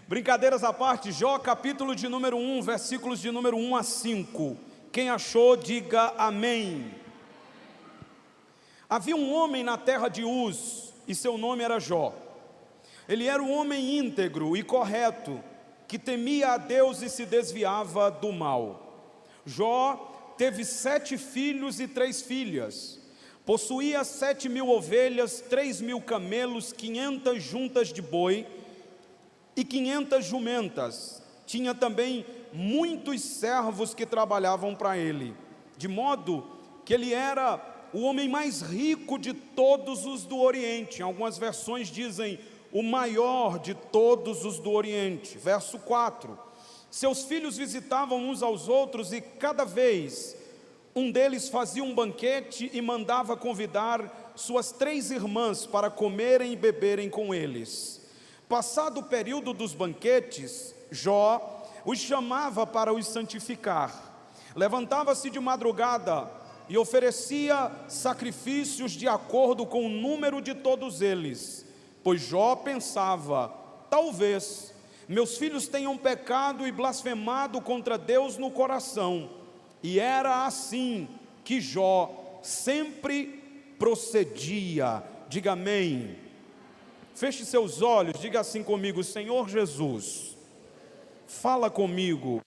Brincadeiras à parte, Jó capítulo de número 1, versículos de número 1 a 5. Quem achou, diga amém. Havia um homem na terra de Uz, e seu nome era Jó. Ele era um homem íntegro e correto, que temia a Deus e se desviava do mal. Jó teve 7 filhos e 3 filhas. Possuía 7.000 ovelhas, 3.000 camelos, 500 juntas de boi e 500 jumentas. Tinha também muitos servos que trabalhavam para ele, de modo que ele era o homem mais rico de todos os do Oriente. Em algumas versões dizem o maior de todos os do Oriente. Verso 4: seus filhos visitavam uns aos outros, e cada vez um deles fazia um banquete e mandava convidar suas 3 irmãs para comerem e beberem com eles. Passado o período dos banquetes, Jó os chamava para os santificar. Levantava-se de madrugada e oferecia sacrifícios de acordo com o número de todos eles, pois Jó pensava: talvez meus filhos tenham pecado e blasfemado contra Deus no coração. E era assim que Jó sempre procedia. Diga amém. Feche seus olhos, diga assim comigo: Senhor Jesus, fala comigo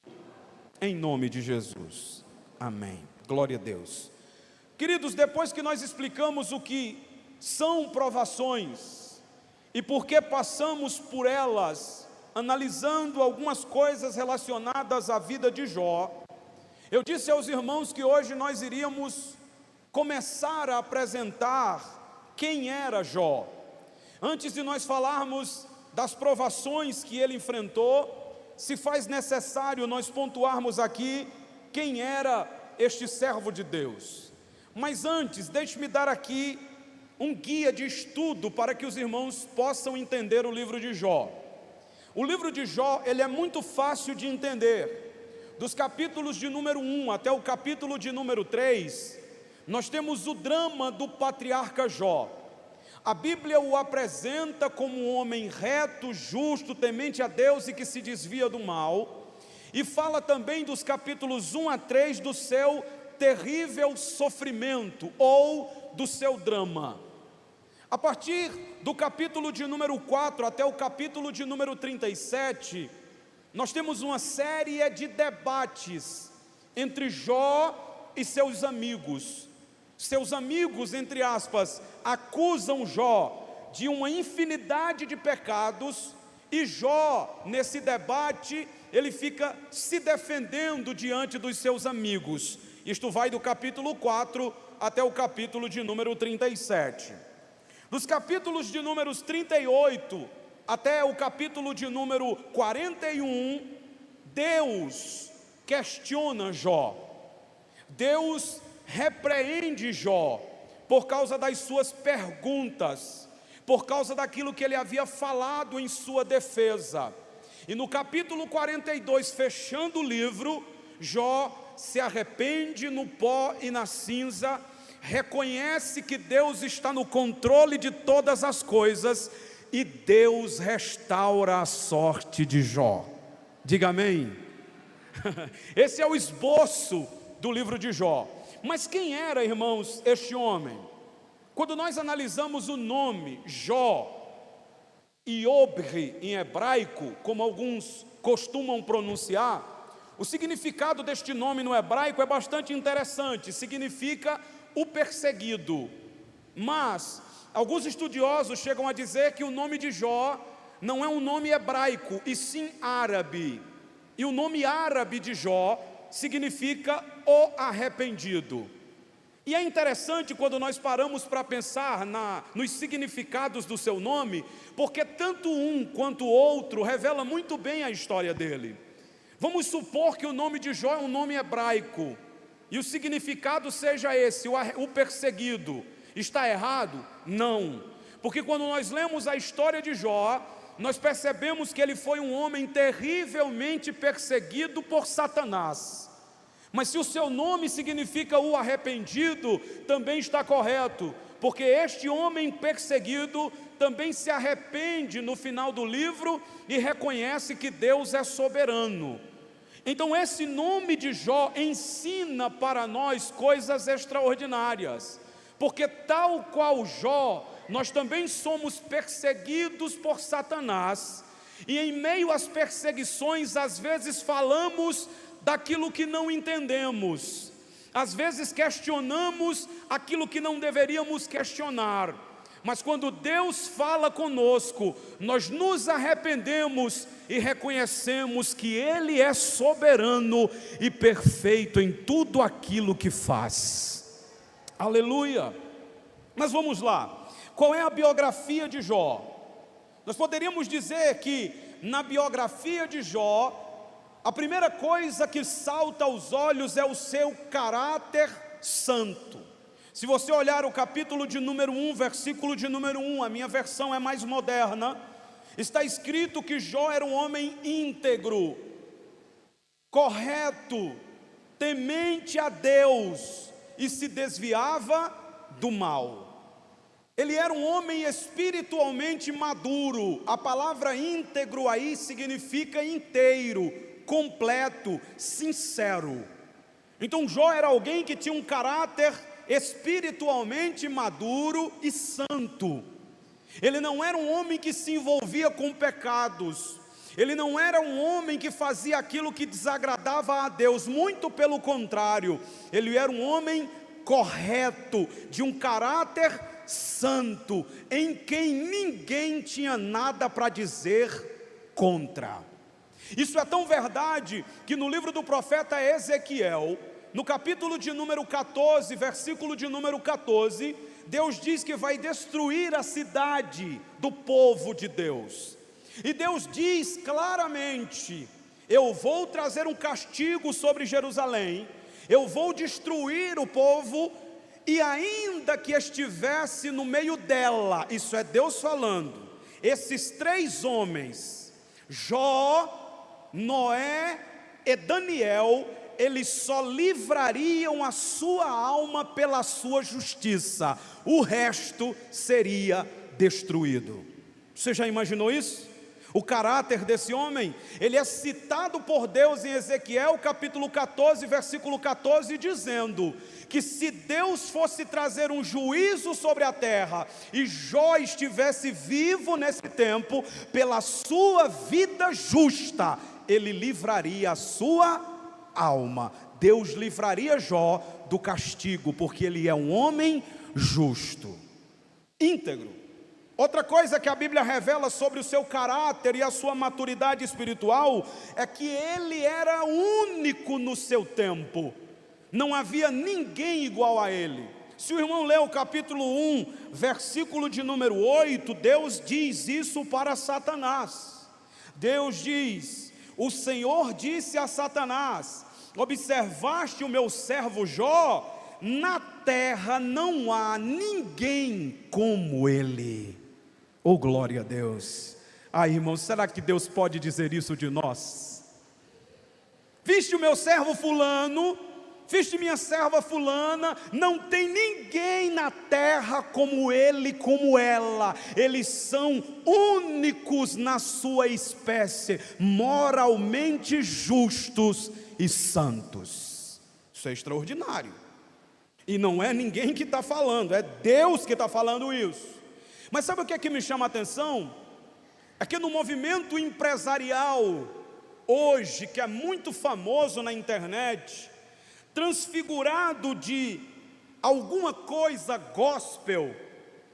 em nome de Jesus. Amém. Glória a Deus. Queridos, depois que nós explicamos o que são provações e por que passamos por elas, analisando algumas coisas relacionadas à vida de Jó, eu disse aos irmãos que hoje nós iríamos começar a apresentar quem era Jó. Antes de nós falarmos das provações que ele enfrentou, se faz necessário nós pontuarmos aqui quem era este servo de Deus. Mas antes, deixe-me dar aqui um guia de estudo para que os irmãos possam entender o livro de Jó. O livro de Jó, ele é muito fácil de entender. Dos capítulos de número 1 até o capítulo de número 3, nós temos o drama do patriarca Jó. A Bíblia o apresenta como um homem reto, justo, temente a Deus e que se desvia do mal. E fala também dos capítulos 1 a 3 do seu terrível sofrimento ou do seu drama. A partir do capítulo de número 4 até o capítulo de número 37, nós temos uma série de debates entre Jó e seus amigos. Seus amigos, entre aspas, acusam Jó de uma infinidade de pecados, e Jó, nesse debate, ele fica se defendendo diante dos seus amigos. Isto vai do capítulo 4 até o capítulo de número 37. Dos capítulos de números 38 até o capítulo de número 41, Deus questiona Jó. Deus repreende Jó por causa das suas perguntas, por causa daquilo que ele havia falado em sua defesa. E no capítulo 42, fechando o livro, Jó se arrepende no pó e na cinza, reconhece que Deus está no controle de todas as coisas, e Deus restaura a sorte de Jó. Diga amém. Esse é o esboço do livro de Jó. Mas quem era, irmãos, este homem? Quando nós analisamos o nome Jó, Iobre em hebraico, como alguns costumam pronunciar, o significado deste nome no hebraico é bastante interessante. Significa o perseguido. Mas alguns estudiosos chegam a dizer que o nome de Jó não é um nome hebraico, e sim árabe. E o nome árabe de Jó significa o arrependido. E é interessante quando nós paramos para pensar nos significados do seu nome, porque tanto um quanto o outro revela muito bem a história dele. Vamos supor que o nome de Jó é um nome hebraico, e o significado seja esse, o perseguido. Está errado? Não. Porque quando nós lemos a história de Jó, nós percebemos que ele foi um homem terrivelmente perseguido por Satanás. Mas se o seu nome significa o arrependido, também está correto, porque este homem perseguido também se arrepende no final do livro e reconhece que Deus é soberano. Então esse nome de Jó ensina para nós coisas extraordinárias, porque tal qual Jó, nós também somos perseguidos por Satanás, e em meio às perseguições, às vezes falamos daquilo que não entendemos, às vezes questionamos aquilo que não deveríamos questionar, mas quando Deus fala conosco, nós nos arrependemos e reconhecemos que Ele é soberano e perfeito em tudo aquilo que faz. Aleluia! Mas vamos lá, qual é a biografia de Jó? Nós poderíamos dizer que na biografia de Jó, a primeira coisa que salta aos olhos é o seu caráter santo. Se você olhar o capítulo de número 1, versículo de número 1, a minha versão é mais moderna, está escrito que Jó era um homem íntegro, correto, temente a Deus e se desviava do mal. Ele era um homem espiritualmente maduro. A palavra íntegro aí significa inteiro, completo, sincero. Então Jó era alguém que tinha um caráter espiritualmente maduro e santo. Ele não era um homem que se envolvia com pecados, ele não era um homem que fazia aquilo que desagradava a Deus, muito pelo contrário, ele era um homem correto, de um caráter santo, em quem ninguém tinha nada para dizer contra. Isso é tão verdade que no livro do profeta Ezequiel, no capítulo de número 14, versículo de número 14, Deus diz que vai destruir a cidade do povo de Deus. E Deus diz claramente: eu vou trazer um castigo sobre Jerusalém, eu vou destruir o povo, e ainda que estivesse no meio dela, isso é Deus falando, esses três homens, Jó, Noé e Daniel, eles só livrariam a sua alma pela sua justiça, o resto seria destruído. Você já imaginou isso? O caráter desse homem, ele é citado por Deus em Ezequiel capítulo 14, versículo 14, dizendo que se Deus fosse trazer um juízo sobre a terra, e Jó estivesse vivo nesse tempo, pela sua vida justa, ele livraria a sua alma. Deus livraria Jó do castigo, porque ele é um homem justo, íntegro. Outra coisa que a Bíblia revela sobre o seu caráter e a sua maturidade espiritual é que ele era único no seu tempo, não havia ninguém igual a ele. Se o irmão ler o capítulo 1, versículo de número 8, Deus diz isso para Satanás. Deus diz: o Senhor disse a Satanás: observaste o meu servo Jó? Na terra não há ninguém como ele. Oh, glória a Deus. Ah, irmãos, será que Deus pode dizer isso de nós? Viste o meu servo fulano, viste minha serva fulana, não tem ninguém na terra como ele, como ela. Eles são únicos na sua espécie, moralmente justos e santos. Isso é extraordinário. E não é ninguém que está falando, é Deus que está falando isso. Mas sabe o que é que me chama a atenção? É que no movimento empresarial hoje, que é muito famoso na internet, transfigurado de alguma coisa gospel,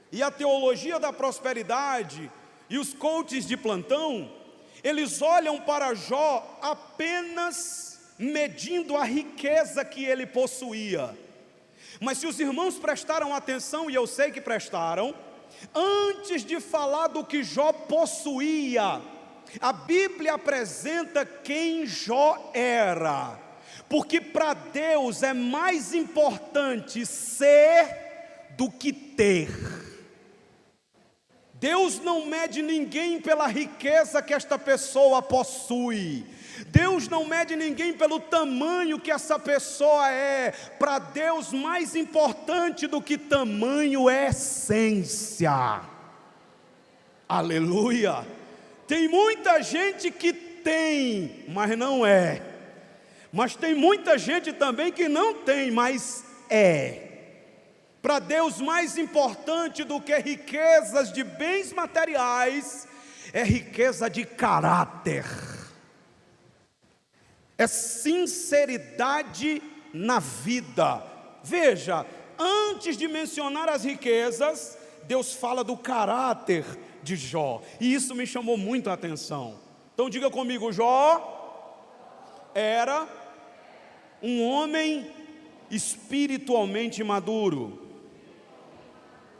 e a teologia da prosperidade, e os coaches de plantão, eles olham para Jó apenas medindo a riqueza que ele possuía. Mas se os irmãos prestaram atenção, e eu sei que prestaram, antes de falar do que Jó possuía, a Bíblia apresenta quem Jó era, porque para Deus é mais importante ser do que ter. Deus não mede ninguém pela riqueza que esta pessoa possui. Deus não mede ninguém pelo tamanho que essa pessoa é. Para Deus, mais importante do que tamanho é essência. Aleluia! Tem muita gente que tem, mas não é. Mas tem muita gente também que não tem, mas é. Para Deus, mais importante do que riquezas de bens materiais é riqueza de caráter, é sinceridade na vida. Veja, antes de mencionar as riquezas, Deus fala do caráter de Jó, e isso me chamou muito a atenção. Então diga comigo: Jó era um homem espiritualmente maduro.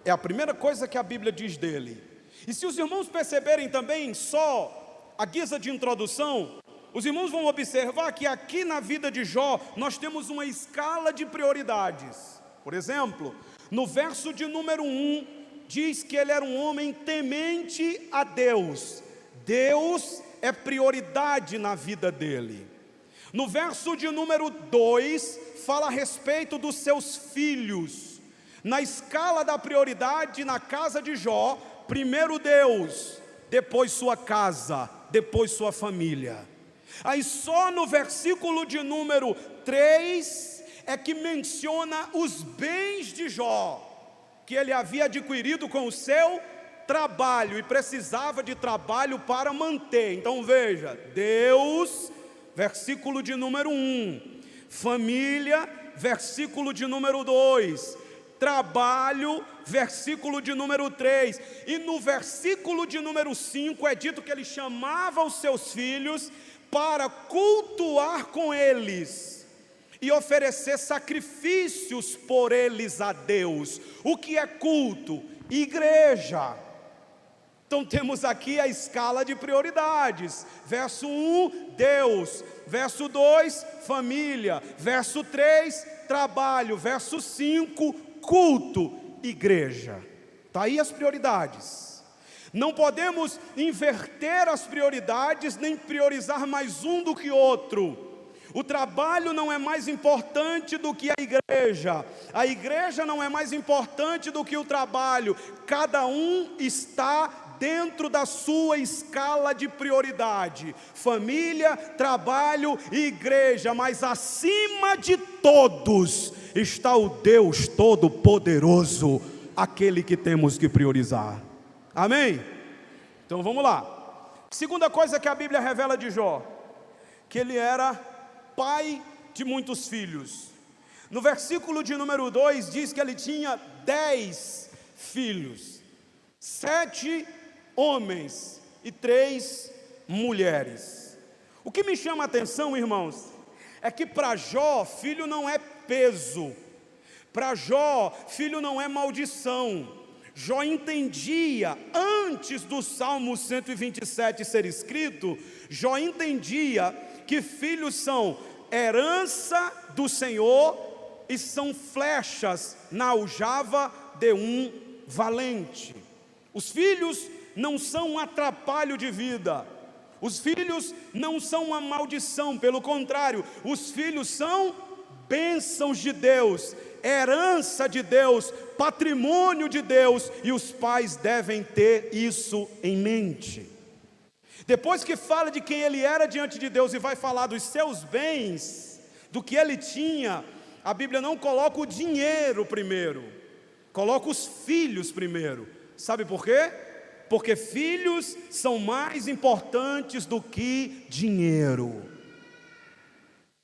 É a primeira coisa que a Bíblia diz dele. E se os irmãos perceberem também, só a guisa de introdução, os irmãos vão observar que aqui na vida de Jó, nós temos uma escala de prioridades. Por exemplo, no verso de número 1, diz que ele era um homem temente a Deus. Deus é prioridade na vida dele. No verso de número 2, fala a respeito dos seus filhos. Na escala da prioridade, na casa de Jó, primeiro Deus, depois sua casa, depois sua família. Aí só no versículo de número 3 é que menciona os bens de Jó, que ele havia adquirido com o seu trabalho e precisava de trabalho para manter. Então veja, Deus, versículo de número 1, família, versículo de número 2, trabalho, versículo de número 3, e no versículo de número 5 é dito que ele chamava os seus filhos para cultuar com eles e oferecer sacrifícios por eles a Deus. O que é culto? Igreja. Então temos aqui a escala de prioridades. Verso 1, Deus. Verso 2, família. Verso 3, trabalho. Verso 5, culto, igreja. Está aí as prioridades. Não podemos inverter as prioridades, nem priorizar mais um do que outro. O trabalho não é mais importante do que a igreja não é mais importante do que o trabalho. Cada um está dentro da sua escala de prioridade: família, trabalho e igreja. Mas acima de todos está o Deus Todo-Poderoso, aquele que temos que priorizar. Amém? Então vamos lá. Segunda coisa que a Bíblia revela de Jó, que ele era pai de muitos filhos. No versículo de número 2 diz que ele tinha 10 filhos, 7 homens e 3 mulheres. O que me chama a atenção, irmãos, é que para Jó, filho não é peso. Para Jó, filho não é maldição. Jó entendia, antes do Salmo 127 ser escrito, Jó entendia que filhos são herança do Senhor e são flechas na aljava de um valente. Os filhos não são um atrapalho de vida. Os filhos não são uma maldição, pelo contrário, os filhos são bênçãos de Deus, herança de Deus, patrimônio de Deus, e os pais devem ter isso em mente. Depois que fala de quem ele era diante de Deus e vai falar dos seus bens, do que ele tinha, a Bíblia não coloca o dinheiro primeiro, coloca os filhos primeiro. Sabe por quê? Porque filhos são mais importantes do que dinheiro.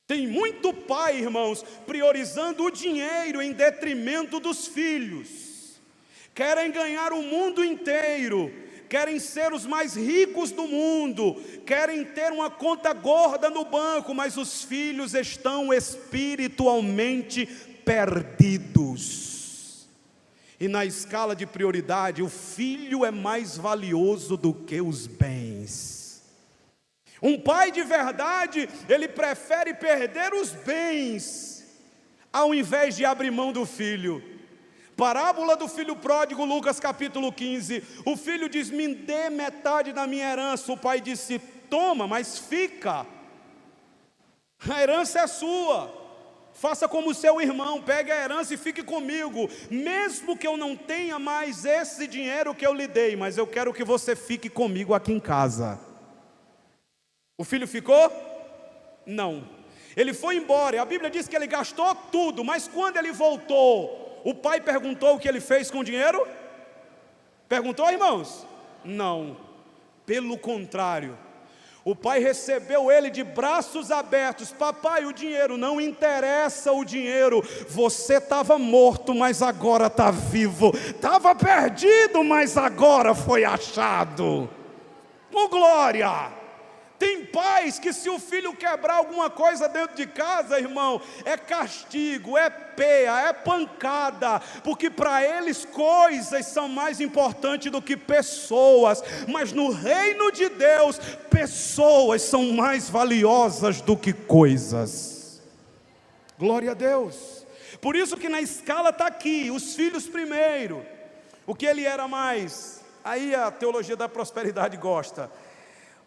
Tem muito pai, irmãos, priorizando o dinheiro em detrimento dos filhos. Querem ganhar o mundo inteiro, querem ser os mais ricos do mundo, querem ter uma conta gorda no banco, mas os filhos estão espiritualmente perdidos. E na escala de prioridade, o filho é mais valioso do que os bens. Um pai de verdade, ele prefere perder os bens, ao invés de abrir mão do filho. Parábola do filho pródigo, Lucas capítulo 15. O filho diz: me dê metade da minha herança. O pai disse: toma, mas fica. A herança é sua. Faça como seu irmão, pegue a herança e fique comigo. Mesmo que eu não tenha mais esse dinheiro que eu lhe dei, mas eu quero que você fique comigo aqui em casa. O filho ficou? Não. Ele foi embora. A Bíblia diz que ele gastou tudo, mas quando ele voltou, o pai perguntou o que ele fez com o dinheiro? Perguntou, irmãos? Não. Pelo contrário, o pai recebeu ele de braços abertos. Papai, o dinheiro, não interessa o dinheiro. Você estava morto, mas agora está vivo. Estava perdido, mas agora foi achado. Oh, glória! Tem pais que se o filho quebrar alguma coisa dentro de casa, irmão, é castigo, é peia, é pancada, porque para eles coisas são mais importantes do que pessoas, mas no reino de Deus, pessoas são mais valiosas do que coisas. Glória a Deus. Por isso que na escala está aqui, os filhos primeiro. O que ele era mais? Aí a teologia da prosperidade gosta.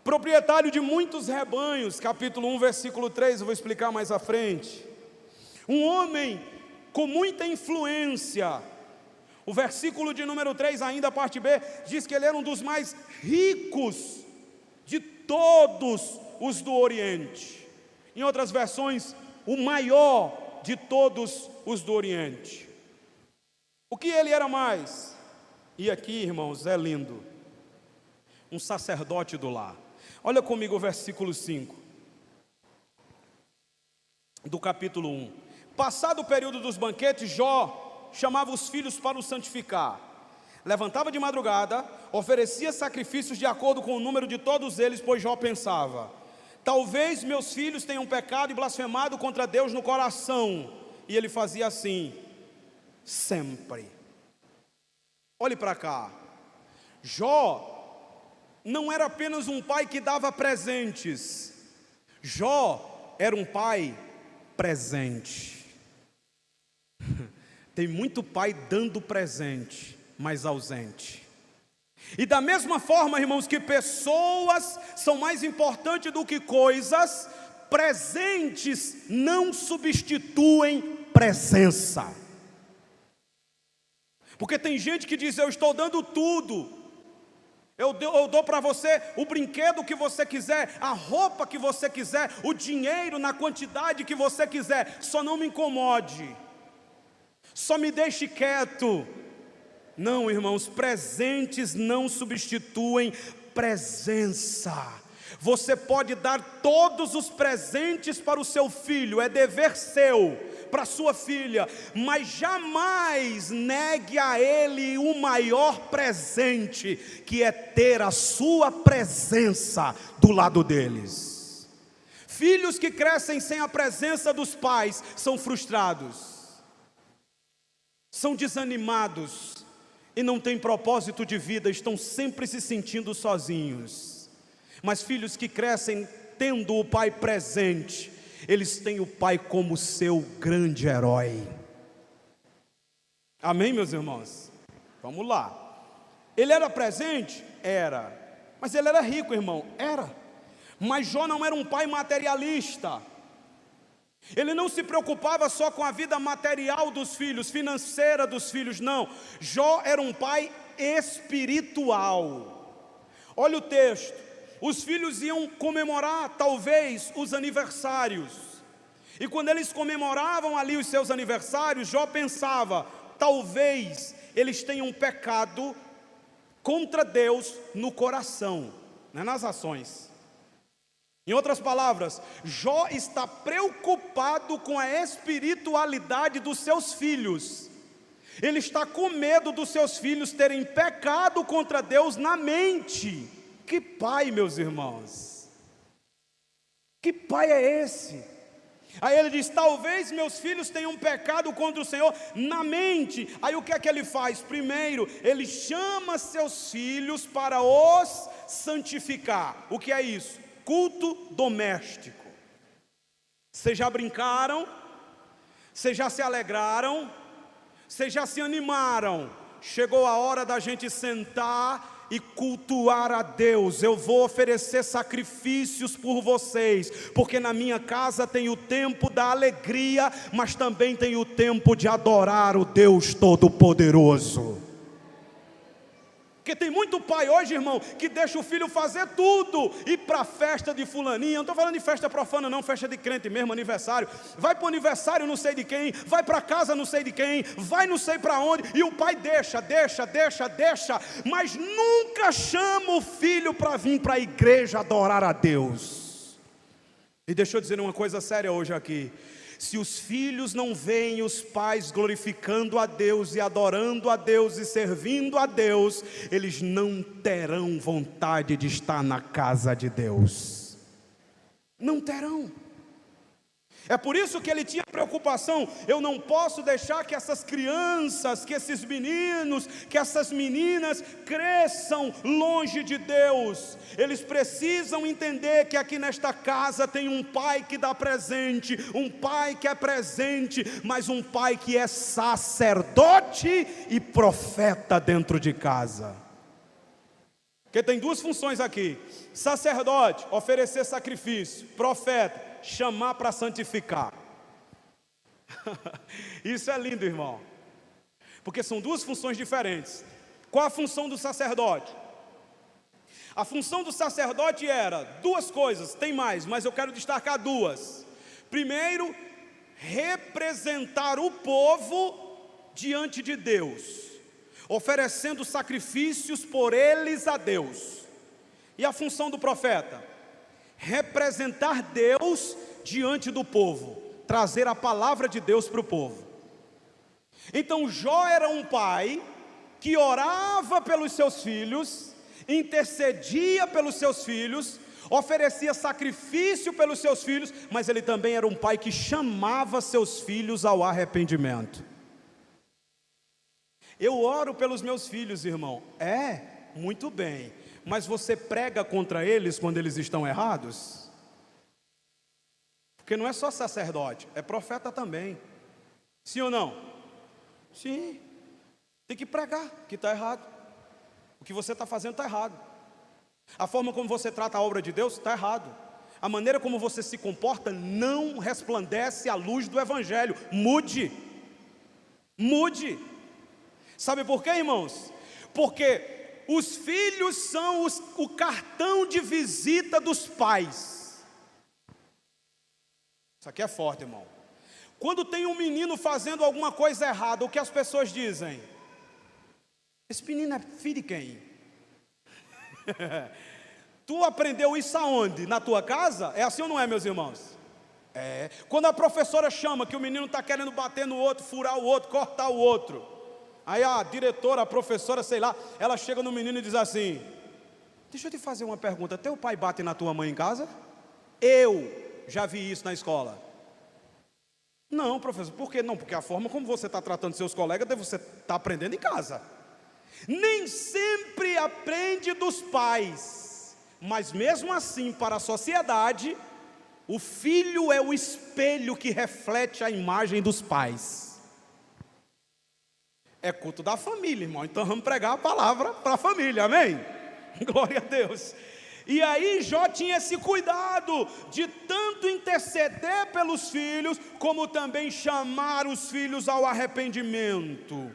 Proprietário de muitos rebanhos, capítulo 1, versículo 3, eu vou explicar mais à frente. Um homem com muita influência. O versículo de número 3, ainda a parte B, diz que ele era um dos mais ricos de todos os do Oriente. Em outras versões, o maior de todos os do Oriente. O que ele era mais? E aqui, irmãos, é lindo. Um sacerdote do lar. Olha comigo o versículo 5 do capítulo 1. Passado o período dos banquetes, Jó chamava os filhos para os santificar. Levantava de madrugada, oferecia sacrifícios de acordo com o número de todos eles, pois Jó pensava: talvez meus filhos tenham pecado e blasfemado contra Deus no coração. E ele fazia assim, sempre. Olhe para cá. Jó não era apenas um pai que dava presentes. Jó era um pai presente. Tem muito pai dando presente, mas ausente. E da mesma forma, irmãos, que pessoas são mais importantes do que coisas, presentes não substituem presença. Porque tem gente que diz: eu estou dando tudo. Eu dou para você o brinquedo que você quiser, a roupa que você quiser, o dinheiro na quantidade que você quiser, só não me incomode, só me deixe quieto. Não, irmãos, presentes não substituem presença. Você pode dar todos os presentes para o seu filho, é dever seu, para sua filha, mas jamais negue a ele o maior presente, que é ter a sua presença do lado deles. Filhos que crescem sem a presença dos pais são frustrados, são desanimados e não têm propósito de vida, estão sempre se sentindo sozinhos. Mas filhos que crescem tendo o pai presente, eles têm o pai como seu grande herói. Amém, meus irmãos? Vamos lá. Ele era presente? Era. Mas ele era rico, irmão? Era. Mas Jó não era um pai materialista. Ele não se preocupava só com a vida material dos filhos, financeira dos filhos, não. Jó era um pai espiritual. Olha o texto. Os filhos iam comemorar, talvez, os aniversários. E quando eles comemoravam ali os seus aniversários, Jó pensava: talvez eles tenham pecado contra Deus no coração, não é nas ações. Em outras palavras, Jó está preocupado com a espiritualidade dos seus filhos. Ele está com medo dos seus filhos terem pecado contra Deus na mente. Que pai, meus irmãos? Que pai é esse? Aí ele diz: talvez meus filhos tenham pecado contra o Senhor na mente. Aí o que é que ele faz? Primeiro, ele chama seus filhos para os santificar. O que é isso? Culto doméstico. Vocês já brincaram? Vocês já se alegraram? Vocês já se animaram? Chegou a hora da gente sentar e cultuar a Deus. Eu vou oferecer sacrifícios por vocês, porque na minha casa tem o tempo da alegria, mas também tem o tempo de adorar o Deus Todo-Poderoso. Porque tem muito pai hoje, irmão, que deixa o filho fazer tudo, ir para a festa de fulaninha. Não estou falando de festa profana não, festa de crente mesmo, aniversário. Vai para o aniversário não sei de quem, vai para casa não sei de quem, vai não sei para onde, e o pai deixa, mas nunca chama o filho para vir para a igreja adorar a Deus. E deixa eu dizer uma coisa séria hoje aqui. Se os filhos não veem os pais glorificando a Deus e adorando a Deus e servindo a Deus, eles não terão vontade de estar na casa de Deus. Não terão. É por isso que ele tinha preocupação. Eu não posso deixar que essas crianças, que esses meninos, que essas meninas cresçam longe de Deus. Eles precisam entender que aqui nesta casa tem um pai que dá presente, um pai que é presente, mas um pai que é sacerdote e profeta dentro de casa. Porque tem duas funções aqui: sacerdote, oferecer sacrifício; profeta, chamar para santificar. Isso é lindo, irmão, porque são duas funções diferentes. Qual a função do sacerdote? A função do sacerdote era duas coisas, tem mais, mas eu quero destacar duas. Primeiro, representar o povo diante de Deus, oferecendo sacrifícios por eles a Deus. E a função do profeta? Representar Deus diante do povo, trazer a palavra de Deus para o povo. Então Jó era um pai que orava pelos seus filhos, intercedia pelos seus filhos, oferecia sacrifício pelos seus filhos, mas ele também era um pai que chamava seus filhos ao arrependimento. Eu oro pelos meus filhos, irmão. Muito bem. Mas você prega contra eles quando eles estão errados? Porque não é só sacerdote, é profeta também. Sim ou não? Sim. Tem que pregar que está errado. O que você está fazendo está errado. A forma como você trata a obra de Deus está errado. A maneira como você se comporta não resplandece a luz do Evangelho. Mude. Mude. Sabe por quê, irmãos? Porque os filhos são o cartão de visita dos pais. Isso aqui é forte, irmão. Quando tem um menino fazendo alguma coisa errada, o que as pessoas dizem? Esse menino é filho de quem? Tu aprendeu isso aonde? Na tua casa? É assim ou não é, meus irmãos? É. Quando a professora chama que o menino está querendo bater no outro, furar o outro, cortar o outro, aí a diretora, a professora, sei lá, ela chega no menino e diz assim: deixa eu te fazer uma pergunta, teu pai bate na tua mãe em casa? Eu já vi isso na escola. Não, professor, por quê? Não, porque a forma como você está tratando seus colegas, você está aprendendo em casa. Nem sempre aprende dos pais, mas mesmo assim, para a sociedade, o filho é o espelho que reflete a imagem dos pais. É culto da família, irmão, então vamos pregar a palavra para a família, amém? Glória a Deus. E aí Jó tinha esse cuidado de tanto interceder pelos filhos, como também chamar os filhos ao arrependimento.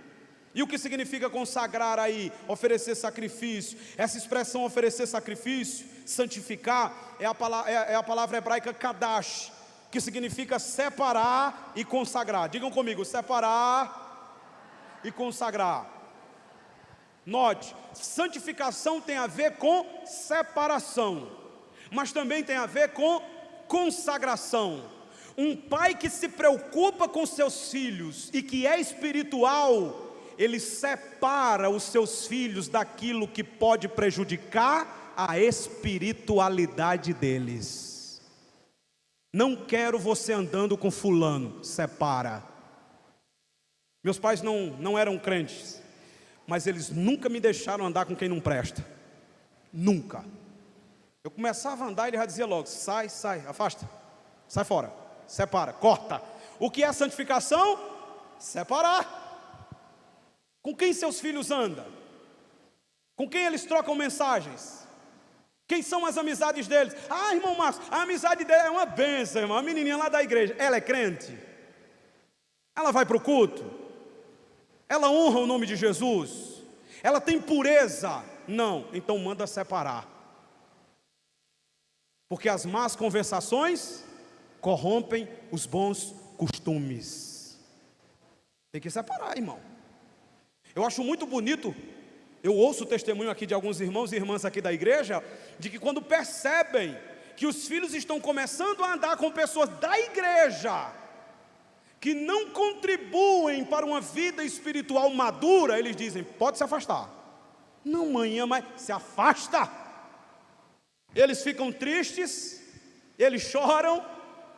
E o que significa consagrar aí? Oferecer sacrifício. Essa expressão oferecer sacrifício, santificar, é a palavra hebraica kadash, que significa separar e consagrar. Digam comigo, separar e consagrar. Note, santificação tem a ver com separação, mas também tem a ver com consagração. Um pai que se preocupa com seus filhos e que é espiritual, ele separa os seus filhos daquilo que pode prejudicar a espiritualidade deles. Não quero você andando com fulano, separa. Meus pais não eram crentes, mas eles nunca me deixaram andar com quem não presta. Nunca. Eu começava a andar e ele já dizia logo: sai, afasta, sai fora, separa, corta. O que é santificação? Separar. Com quem seus filhos andam? Com quem eles trocam mensagens? Quem são as amizades deles? Ah, irmão Marcos, a amizade dele é uma bênção, irmão. A menininha lá da igreja, ela é crente? Ela vai para o culto? Ela honra o nome de Jesus? Ela tem pureza? Não, então manda separar. Porque as más conversações corrompem os bons costumes. Tem que separar, irmão. Eu acho muito bonito, eu ouço o testemunho aqui de alguns irmãos e irmãs aqui da igreja, de que quando percebem que os filhos estão começando a andar com pessoas da igreja, que não contribuem para uma vida espiritual madura, eles dizem, pode se afastar. Não, mãe, mas se afasta. Eles ficam tristes, eles choram,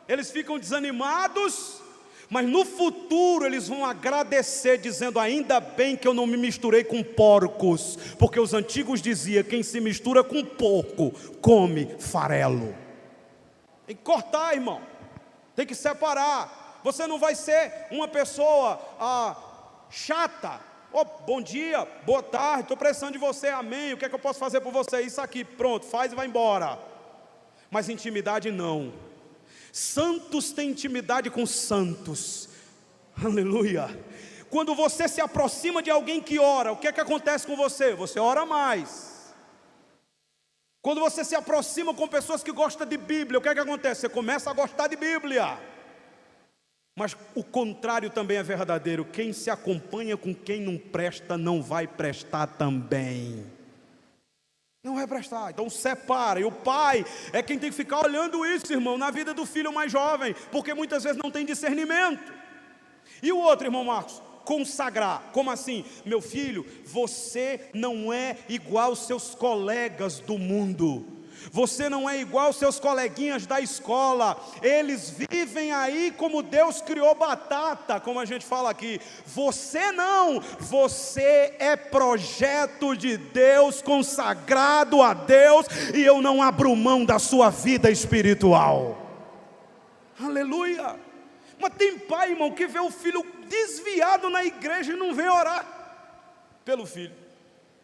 eles ficam desanimados, mas no futuro eles vão agradecer, dizendo, ainda bem que eu não me misturei com porcos, porque os antigos diziam, quem se mistura com porco, come farelo. Tem que cortar, irmão, tem que separar. Você não vai ser uma pessoa chata. Oh, bom dia, boa tarde, estou precisando de você, amém, o que é que eu posso fazer por você? Isso aqui, pronto, faz e vai embora. Mas intimidade não. Santos têm intimidade com santos, aleluia. Quando você se aproxima de alguém que ora, o que é que acontece com você? Você ora mais. Quando você se aproxima com pessoas que gostam de Bíblia, o que é que acontece? Você começa a gostar de Bíblia. Mas o contrário também é verdadeiro. Quem se acompanha com quem não presta, não vai prestar também. Não vai prestar, então separa. E o pai é quem tem que ficar olhando isso, irmão, na vida do filho mais jovem, porque muitas vezes não tem discernimento. E o outro, irmão Marcos, consagrar. Como assim? Meu filho, você não é igual aos seus colegas do mundo. Você não é igual aos seus coleguinhas da escola. Eles vivem aí como Deus criou batata, como a gente fala aqui. Você não, você é projeto de Deus, consagrado a Deus, e eu não abro mão da sua vida espiritual. Aleluia. Mas tem pai, irmão, que vê o filho desviado na igreja e não vem orar pelo filho.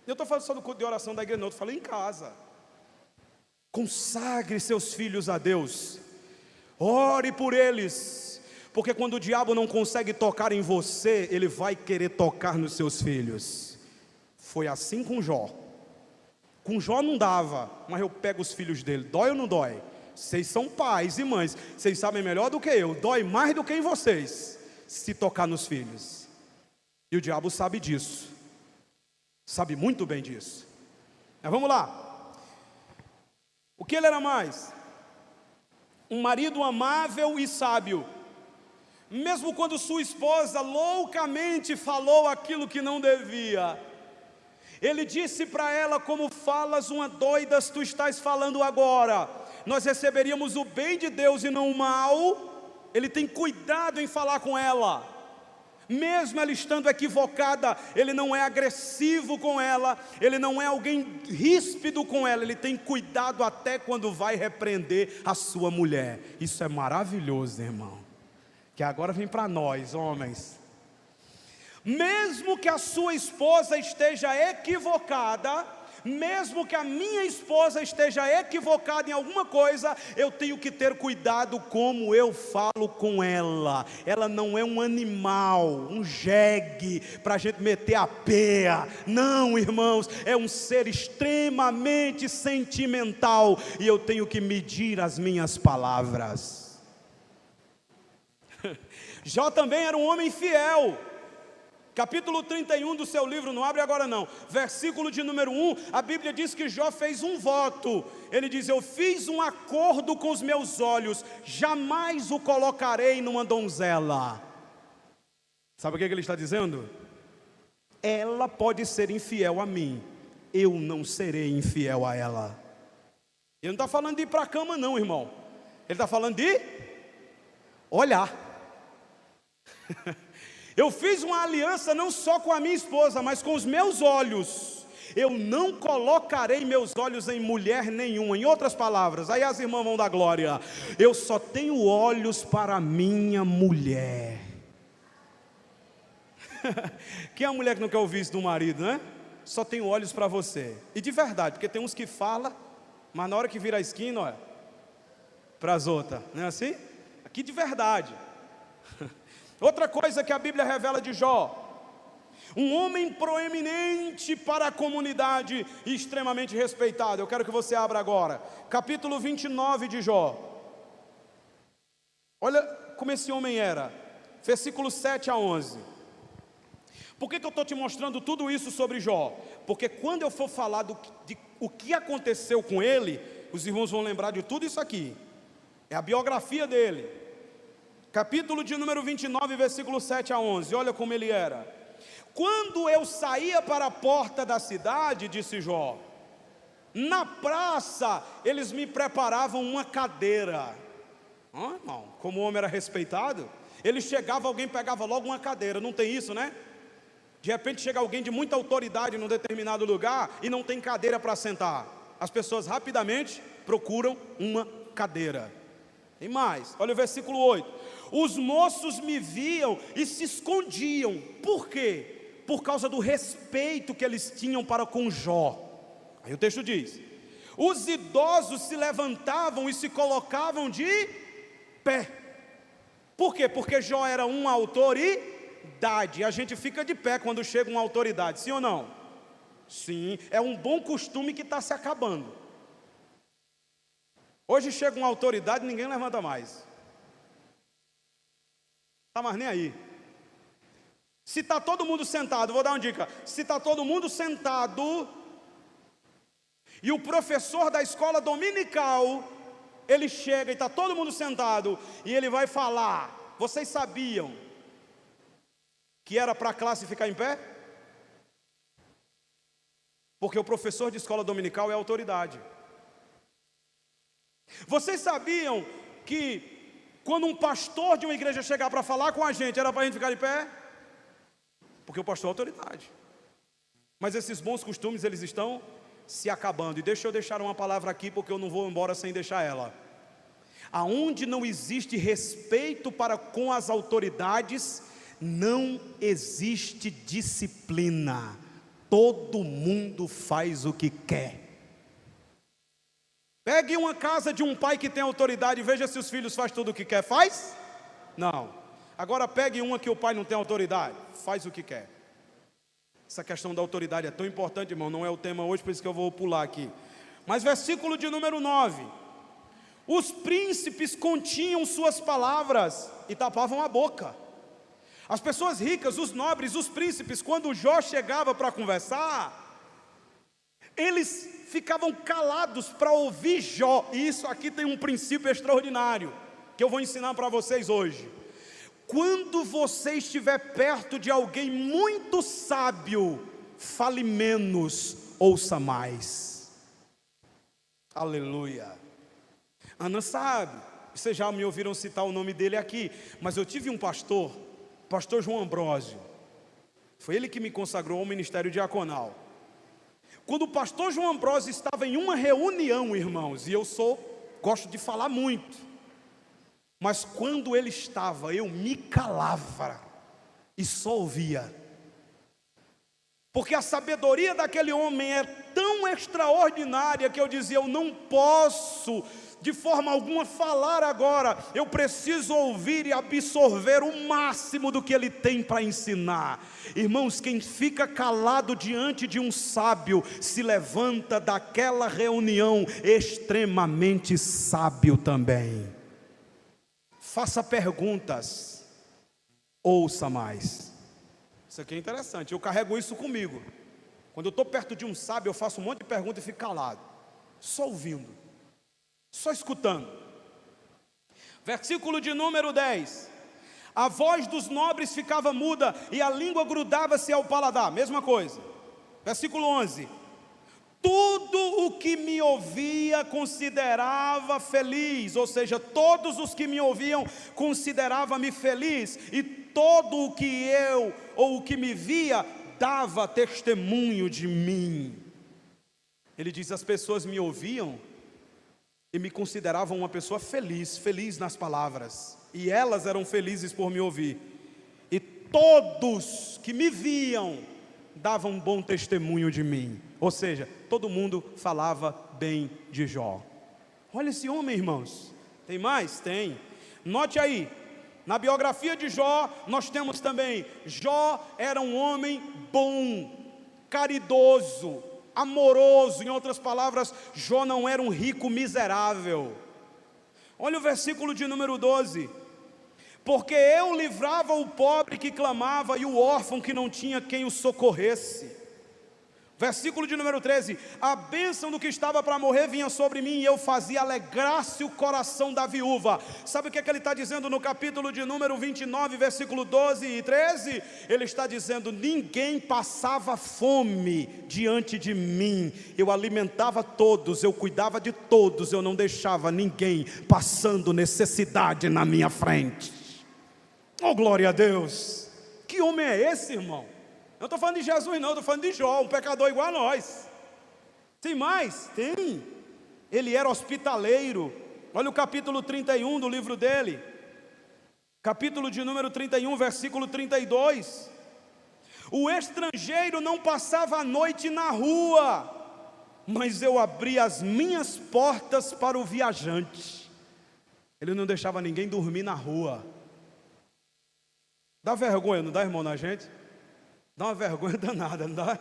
Eu estou falando só do culto de oração da igreja, não, eu falei em casa. Consagre seus filhos a Deus, ore por eles, porque quando o diabo não consegue tocar em você, ele vai querer tocar nos seus filhos. Foi assim com Jó. Com Jó não dava, mas eu pego os filhos dele, dói ou não dói? Vocês são pais e mães, vocês sabem melhor do que eu, dói mais do que em vocês, se tocar nos filhos. E o diabo sabe disso, sabe muito bem disso. Mas vamos lá. O que ele era mais? Um marido amável e sábio. Mesmo quando sua esposa loucamente falou aquilo que não devia, ele disse para ela, como falas uma doida, tu estás falando agora. Nós receberíamos o bem de Deus e não o mal. Ele tem cuidado em falar com ela. Mesmo ela estando equivocada, ele não é agressivo com ela, ele não é alguém ríspido com ela, ele tem cuidado até quando vai repreender a sua mulher. Isso é maravilhoso, irmão, que agora vem para nós, homens. Mesmo que a sua esposa esteja equivocada, mesmo que a minha esposa esteja equivocada em alguma coisa, eu tenho que ter cuidado como eu falo com ela. Ela não é um animal, um jegue para a gente meter a peia. Não, irmãos, é um ser extremamente sentimental, e eu tenho que medir as minhas palavras. Jó também era um homem fiel. Capítulo 31 do seu livro, não abre agora não, versículo de número 1, a Bíblia diz que Jó fez um voto. Ele diz, eu fiz um acordo com os meus olhos, jamais o colocarei numa donzela. Sabe o que ele está dizendo? Ela pode ser infiel a mim, eu não serei infiel a ela. Ele não está falando de ir para a cama não, irmão. Ele está falando de olhar. Eu fiz uma aliança não só com a minha esposa, mas com os meus olhos. Eu não colocarei meus olhos em mulher nenhuma. Em outras palavras, aí as irmãs vão dar glória. Eu só tenho olhos para minha mulher. Quem é a mulher que não quer ouvir isso do marido, né? Só tem olhos para você. E de verdade, porque tem uns que falam, mas na hora que vira a esquina, olha, para as outras, não é assim? Aqui de verdade. Outra coisa que a Bíblia revela de Jó: um homem proeminente para a comunidade e extremamente respeitado. Eu quero que você abra agora, capítulo 29 de Jó. Olha como esse homem era, versículos 7 a 11. Por que eu estou te mostrando tudo isso sobre Jó? Porque quando eu for falar de o que aconteceu com ele, os irmãos vão lembrar de tudo isso aqui. É a biografia dele. Capítulo de número 29, versículo 7 a 11. Olha como ele era: quando eu saía para a porta da cidade, disse Jó, na praça eles me preparavam uma cadeira. Irmão, como o homem era respeitado, ele chegava, alguém pegava logo uma cadeira. Não tem isso, né? De repente chega alguém de muita autoridade num determinado lugar e não tem cadeira para sentar. As pessoas rapidamente procuram uma cadeira. E mais, olha o versículo 8: os moços me viam e se escondiam. Por quê? Por causa do respeito que eles tinham para com Jó. Aí o texto diz: os idosos se levantavam e se colocavam de pé. Por quê? Porque Jó era uma autoridade. A gente fica de pé quando chega uma autoridade, sim ou não? Sim, é um bom costume que está se acabando. Hoje chega uma autoridade e ninguém levanta mais. Está mais nem aí. Se está todo mundo sentado, vou dar uma dica: se está todo mundo sentado e o professor da escola dominical, ele chega e está todo mundo sentado e ele vai falar, vocês sabiam que era para a classe ficar em pé? Porque o professor de escola dominical é autoridade. Vocês sabiam que quando um pastor de uma igreja chegar para falar com a gente, era para a gente ficar de pé? Porque o pastor é autoridade. Mas esses bons costumes, eles estão se acabando. E deixa eu deixar uma palavra aqui, porque eu não vou embora sem deixar ela. Aonde não existe respeito para com as autoridades, não existe disciplina. Todo mundo faz o que quer. Pegue uma casa de um pai que tem autoridade e veja se os filhos fazem tudo o que quer. Faz? Não. Agora pegue uma que o pai não tem autoridade, faz o que quer. Essa questão da autoridade é tão importante, irmão. Não é o tema hoje, por isso que eu vou pular aqui. Mas versículo de número 9: os príncipes continham suas palavras e tapavam a boca. As pessoas ricas, os nobres, os príncipes, quando Jó chegava para conversar, eles ficavam calados para ouvir Jó. E isso aqui tem um princípio extraordinário que eu vou ensinar para vocês hoje. Quando você estiver perto de alguém muito sábio, fale menos, ouça mais. Aleluia. Ana sabe, vocês já me ouviram citar o nome dele aqui, mas eu tive um pastor João Ambrósio. Foi ele que me consagrou ao ministério diaconal. Quando o pastor João Ambrósio estava em uma reunião, irmãos, e eu gosto de falar muito, mas quando ele estava, eu me calava e só ouvia, porque a sabedoria daquele homem é tão extraordinária que eu dizia: eu não posso de forma alguma falar agora, eu preciso ouvir e absorver o máximo do que ele tem para ensinar. Irmãos, quem fica calado diante de um sábio, se levanta daquela reunião extremamente sábio também. Faça perguntas, ouça mais. Isso aqui é interessante, eu carrego isso comigo. Quando eu estou perto de um sábio, eu faço um monte de perguntas e fico calado, só ouvindo, só escutando. Versículo de número 10: a voz dos nobres ficava muda e a língua grudava-se ao paladar. Mesma coisa. Versículo 11: tudo o que me ouvia considerava feliz, ou seja, todos os que me ouviam consideravam-me feliz, e todo o que eu, ou o que me via, dava testemunho de mim. Ele diz: as pessoas me ouviam e me consideravam uma pessoa feliz, feliz nas palavras, e elas eram felizes por me ouvir, e todos que me viam davam um bom testemunho de mim. Ou seja, todo mundo falava bem de Jó. Olha esse homem, irmãos. Tem mais? Tem. Note aí, na biografia de Jó, nós temos também: Jó era um homem bom, caridoso, amoroso. Em outras palavras, Jó não era um rico miserável. Olha o versículo de número 12: porque eu livrava o pobre que clamava e o órfão que não tinha quem o socorresse. Versículo de número 13: a bênção do que estava para morrer vinha sobre mim, e eu fazia alegrar-se o coração da viúva. Sabe o que é que ele está dizendo no capítulo de número 29, versículo 12 e 13? Ele está dizendo: ninguém passava fome diante de mim, eu alimentava todos, eu cuidava de todos, eu não deixava ninguém passando necessidade na minha frente. Oh, glória a Deus! Que homem é esse, irmão? Não estou falando de Jesus não, estou falando de Jó, um pecador igual a nós. Tem mais? Tem. Ele era hospitaleiro. Olha o capítulo 31 do livro dele. Capítulo de número 31, versículo 32. O estrangeiro não passava a noite na rua, mas eu abria as minhas portas para o viajante. Ele não deixava ninguém dormir na rua. Dá vergonha, não dá, irmão, na gente? Dá uma vergonha danada, não dá?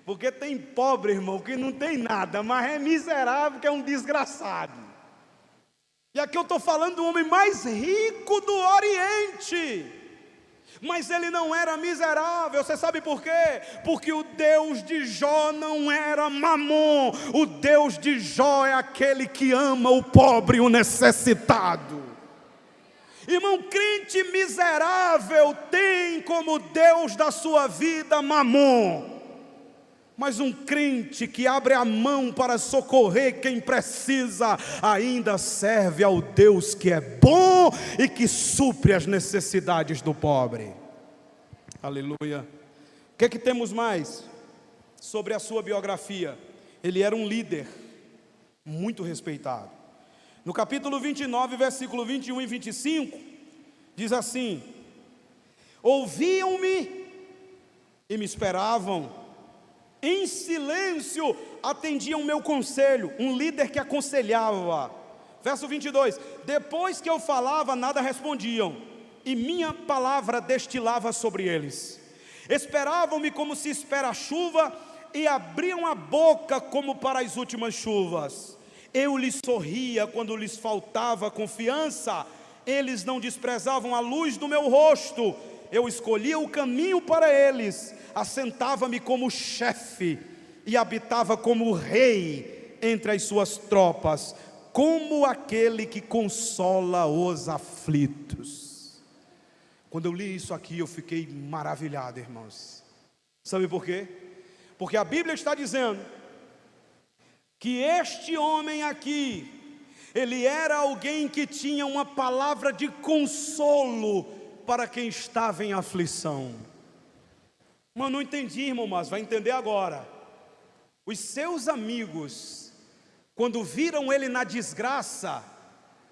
Porque tem pobre, irmão, que não tem nada, mas é miserável, que é um desgraçado. E aqui eu estou falando do homem mais rico do Oriente, mas ele não era miserável. Você sabe por quê? Porque o Deus de Jó não era Mamon. O Deus de Jó é aquele que ama o pobre e o necessitado. Irmão, crente miserável tem como Deus da sua vida Mamon, mas um crente que abre a mão para socorrer quem precisa, ainda serve ao Deus que é bom e que supre as necessidades do pobre. Aleluia. O que é que temos mais sobre a sua biografia? Ele era um líder muito respeitado. No capítulo 29, versículo 21 e 25, diz assim: ouviam-me e me esperavam, em silêncio atendiam meu conselho. Um líder que aconselhava. Verso 22, depois que eu falava, nada respondiam, e minha palavra destilava sobre eles. Esperavam-me como se espera a chuva, e abriam a boca como para as últimas chuvas. Eu lhes sorria quando lhes faltava confiança, eles não desprezavam a luz do meu rosto. Eu escolhia o caminho para eles, assentava-me como chefe e habitava como rei entre as suas tropas, como aquele que consola os aflitos. Quando eu li isso aqui, eu fiquei maravilhado, irmãos. Sabe por quê? Porque a Bíblia está dizendo que este homem aqui, ele era alguém que tinha uma palavra de consolo para quem estava em aflição. Mas não entendi, irmão, mas vai entender agora. Os seus amigos, quando viram ele na desgraça,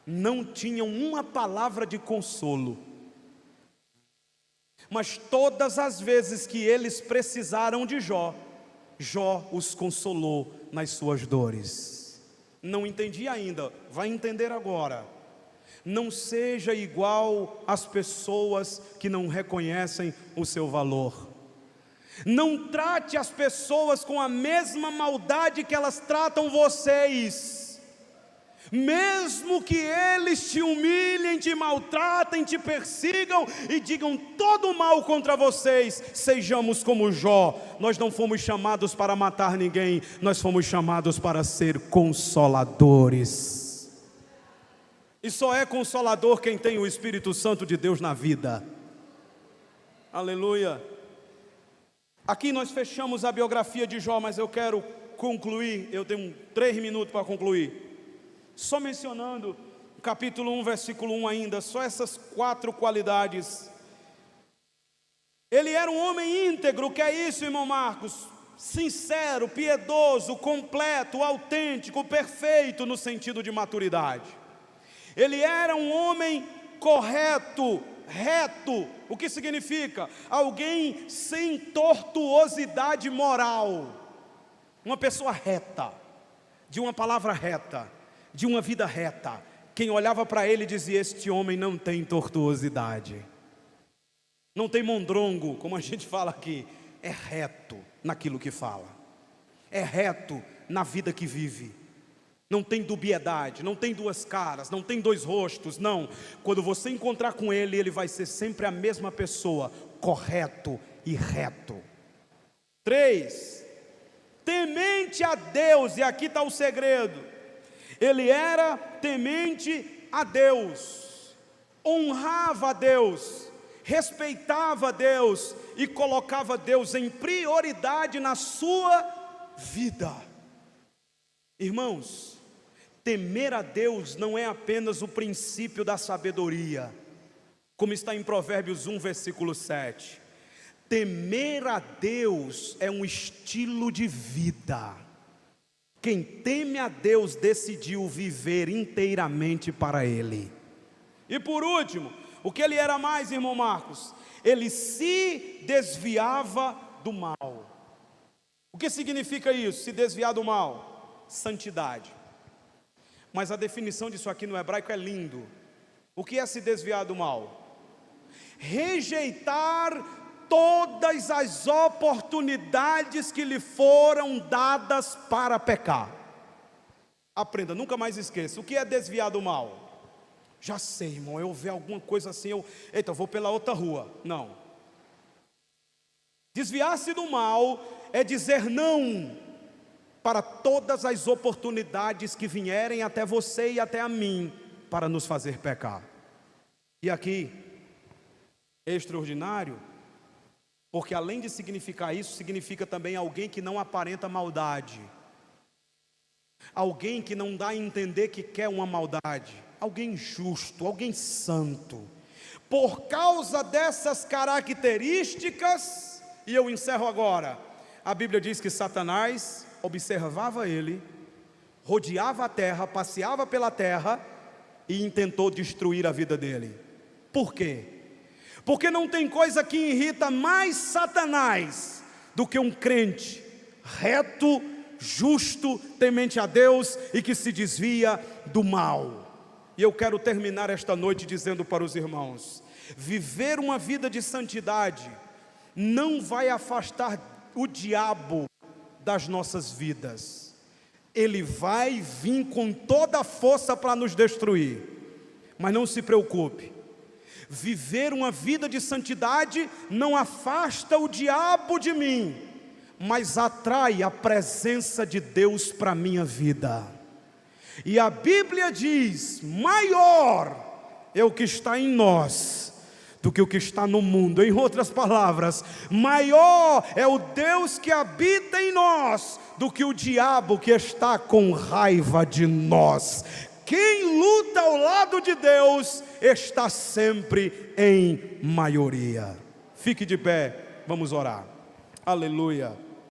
não tinham uma palavra de consolo. Mas todas as vezes que eles precisaram de Jó, Jó os consolou nas suas dores. Não entendi ainda, vai entender agora. Não seja igual às pessoas que não reconhecem o seu valor. Não trate as pessoas com a mesma maldade que elas tratam vocês. Mesmo que eles te humilhem, te maltratem, te persigam e digam todo o mal contra vocês, sejamos como Jó. Nós não fomos chamados para matar ninguém, nós fomos chamados para ser consoladores. E só é consolador quem tem o Espírito Santo de Deus na vida. Aleluia. Aqui nós fechamos a biografia de Jó, mas eu quero concluir, eu tenho 3 minutos para concluir. Só mencionando capítulo 1, versículo 1 ainda, só essas 4 qualidades. Ele era um homem íntegro. O que é isso, irmão Marcos? Sincero, piedoso, completo, autêntico, perfeito no sentido de maturidade. Ele era um homem correto, reto. O que significa? Alguém sem tortuosidade moral. Uma pessoa reta, de uma palavra reta, de uma vida reta. Quem olhava para ele dizia: este homem não tem tortuosidade, não tem mondrongo, como a gente fala aqui. É reto naquilo que fala, é reto na vida que vive. Não tem dubiedade, não tem duas caras, não tem dois rostos, não. Quando você encontrar com ele, ele vai ser sempre a mesma pessoa, correto e reto. 3, temente a Deus, e aqui está o segredo. Ele era temente a Deus, honrava a Deus, respeitava a Deus e colocava Deus em prioridade na sua vida. Irmãos, temer a Deus não é apenas o princípio da sabedoria, como está em Provérbios 1, versículo 7. Temer a Deus é um estilo de vida. Quem teme a Deus decidiu viver inteiramente para Ele. E por último, o que ele era mais, irmão Marcos? Ele se desviava do mal. O que significa isso, se desviar do mal? Santidade. Mas a definição disso aqui no hebraico é lindo. O que é se desviar do mal? Rejeitar todas as oportunidades que lhe foram dadas para pecar. Aprenda, nunca mais esqueça. O que é desviar do mal? Já sei, irmão, eu ver alguma coisa assim, eita, eu vou pela outra rua. Não. Desviar-se do mal é dizer não para todas as oportunidades que vierem até você e até a mim para nos fazer pecar. E aqui, extraordinário, porque além de significar isso, significa também alguém que não aparenta maldade, alguém que não dá a entender que quer uma maldade, alguém justo, alguém santo. Por causa dessas características, e eu encerro agora, a Bíblia diz que Satanás observava ele, rodeava a terra, passeava pela terra e intentou destruir a vida dele. Por quê? Porque não tem coisa que irrita mais Satanás do que um crente reto, justo, temente a Deus e que se desvia do mal. E eu quero terminar esta noite dizendo para os irmãos: viver uma vida de santidade não vai afastar o diabo das nossas vidas. Ele vai vir com toda a força para nos destruir, mas não se preocupe. Viver uma vida de santidade não afasta o diabo de mim, mas atrai a presença de Deus para a minha vida. E a Bíblia diz: maior é o que está em nós do que o que está no mundo. Em outras palavras, maior é o Deus que habita em nós do que o diabo que está com raiva de nós. Quem luta ao lado de Deus está sempre em maioria. Fique de pé, vamos orar. Aleluia.